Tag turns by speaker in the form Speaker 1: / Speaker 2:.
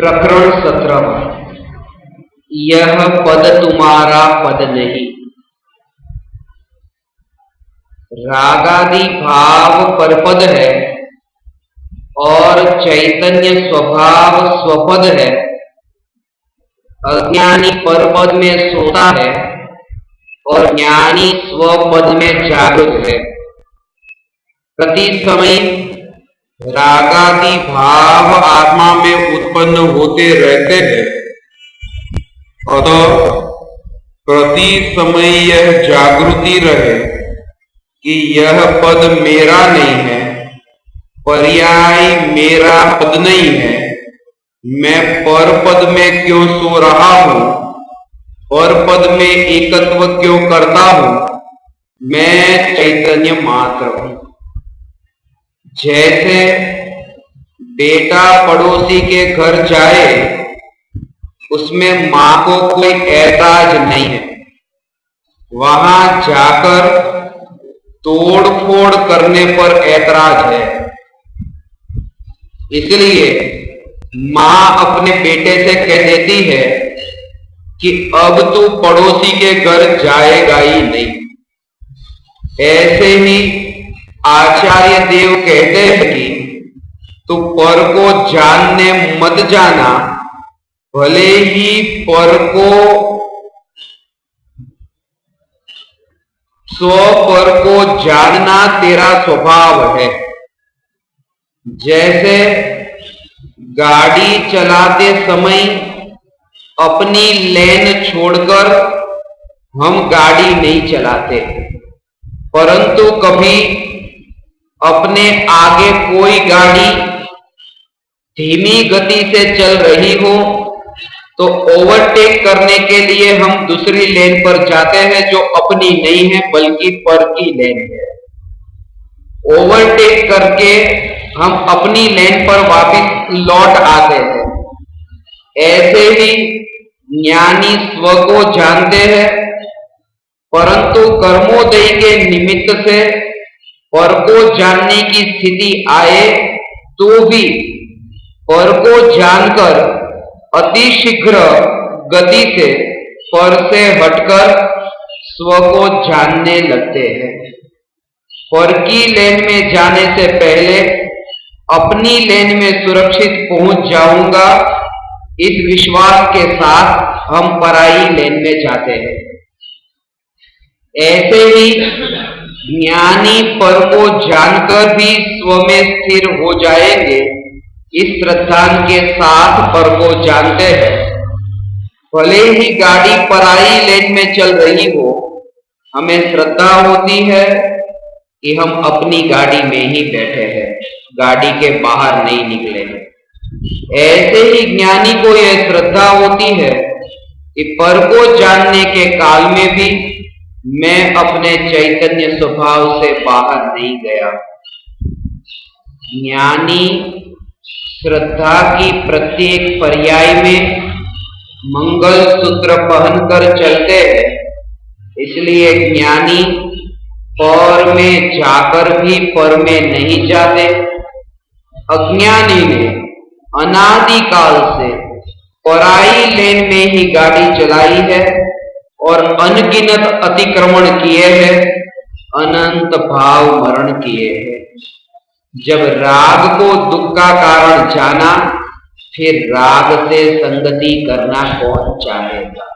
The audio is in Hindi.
Speaker 1: प्रकरण 17। यह पद तुम्हारा पद नहीं। रागादि भाव परपद है और चैतन्य स्वभाव स्वपद है। अज्ञानी परपद में सोता है और ज्ञानी स्वपद में जागृत है। प्रति समय रागादि भाव आत्मा में उत्पन्न होते रहते हैं, अतः प्रति समय यह जागृति रहे कि यह पद मेरा नहीं है, पर्याय मेरा पद नहीं है। मैं पर पद में क्यों सो रहा हूं, पर पद में एकत्व क्यों करता हूं। मैं चैतन्य मात्र हूं। जैसे बेटा पड़ोसी के घर जाए, उसमें मां को कोई ऐतराज नहीं है। वहां जाकर तोड़ फोड़ करने पर ऐतराज है। इसलिए मां अपने बेटे से कह देती है कि अब तू पड़ोसी के घर जाएगा ही नहीं। ऐसे ही आचार्य देव कहते हैं कि तू पर को जानने मत जाना, भले ही पर को पर को जानना तेरा स्वभाव है। जैसे गाड़ी चलाते समय अपनी लेन छोड़कर हम गाड़ी नहीं चलाते, परंतु कभी अपने आगे कोई गाड़ी धीमी गति से चल रही हो तो ओवरटेक करने के लिए हम दूसरी लेन पर जाते हैं, जो अपनी नहीं है बल्कि पर की लेन है। ओवरटेक करके हम अपनी लेन पर वापस लौट आते हैं। ऐसे ही ज्ञानी स्व को जानते हैं, परंतु कर्मोदय के निमित्त से पर को जानने की स्थिति आए तो भी पर को जानकर अतिशीघ्र गति से पर से हटकर स्व को जानने लगते हैं। पर की लेन में जाने से पहले अपनी लेन में सुरक्षित पहुंच जाऊंगा, इस विश्वास के साथ हम पराई लेन में जाते हैं। ऐसे ही ज्ञानी पर को जानकर भी स्व में स्थिर हो जाएंगे, इस श्रद्धांत के साथ पर को जानते हैं। भले ही गाड़ी पराई लेन में चल रही हो, हमें श्रद्धा होती है कि हम अपनी गाड़ी में ही बैठे हैं, गाड़ी के बाहर नहीं निकले हैं। ऐसे ही ज्ञानी को यह श्रद्धा होती है कि पर को जानने के काल में भी मैं अपने चैतन्य स्वभाव से बाहर नहीं गया। ज्ञानी श्रद्धा की प्रत्येक पर्याय में मंगल सूत्र पहनकर चलते हैं, इसलिए ज्ञानी पर में जाकर भी पर में नहीं जाते। अज्ञानी ने अनादिकाल से पराई लेन में ही गाड़ी चलाई है और अनगिनत अतिक्रमण किए हैं, अनंत भाव मरण किए हैं। जब राग को दुख का कारण जाना, फिर राग से संगति करना कौन चाहेगा।